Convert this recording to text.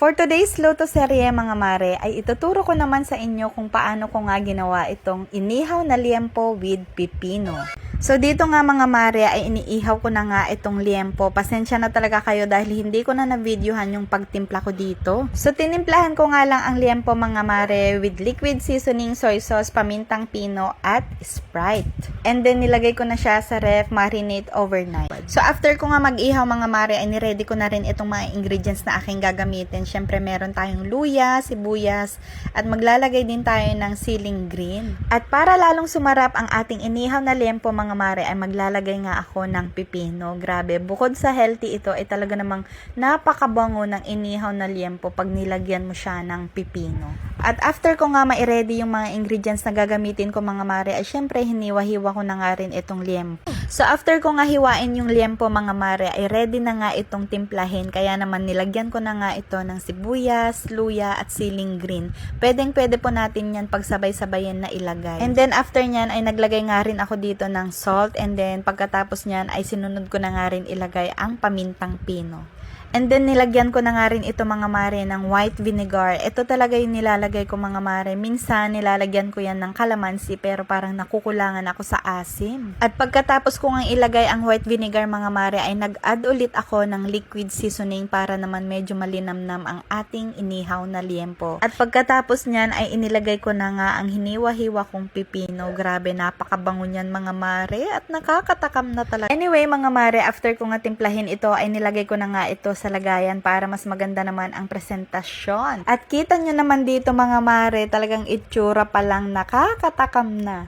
For today's luto serye mga mare ay ituturo ko naman sa inyo kung paano ko nga ginawa itong inihaw na liempo with pipino. So dito nga mga mare ay iniihaw ko na nga itong liempo. Pasensya na talaga kayo dahil hindi ko na na-videohan yung pagtimpla ko dito. So tinimplahan ko nga lang ang liempo mga mare with liquid seasoning, soy sauce, pamintang pino at Sprite. And then nilagay ko na siya sa ref, marinate overnight. So after ko nga mag-ihaw mga mare ay niready ko na rin itong mga ingredients na aking gagamitin. Syempre meron tayong luya, sibuyas at maglalagay din tayo ng siling green. At para lalong sumarap ang ating inihaw na liempo mga mare ay maglalagay nga ako ng pipino. Grabe, bukod sa healthy ito ay talaga namang napakabango ng inihaw na liempo pag nilagyan mo siya ng pipino. At after ko nga ma-ready yung mga ingredients na gagamitin ko mga mare ay syempre hiniwa-hiwa ko na nga rin itong liempo. So after ko nga hiwain yung liempo mga mare ay ready na nga itong timplahin, kaya naman nilagyan ko na nga ito ng sibuyas, luya at siling green. Pwede po natin yan pagsabay-sabayan na ilagay. And then after nyan ay naglagay nga rin ako dito ng salt, and then pagkatapos nyan ay sinunod ko na nga rin ilagay ang pamintang pino. And then nilagyan ko na nga rin ito mga mare ng white vinegar. Ito talaga yung nilalagay ko mga mare. Minsan nilalagyan ko yan ng kalamansi pero parang nakukulangan ako sa asim. At pagkatapos ko nga ilagay ang white vinegar mga mare ay nag-add ulit ako ng liquid seasoning para naman medyo malinamnam ang ating inihaw na liempo. At pagkatapos nyan ay inilagay ko na nga ang hiniwa-hiwa kong pipino. Grabe, napakabango niyan mga mare at nakakatakam na talaga. Anyway mga mare, after ko nga timplahin ito ay nilagay ko na nga ito sa lagayan para mas maganda naman ang presentasyon. At kita nyo naman dito mga mare, talagang itsura pa lang nakakatakam na.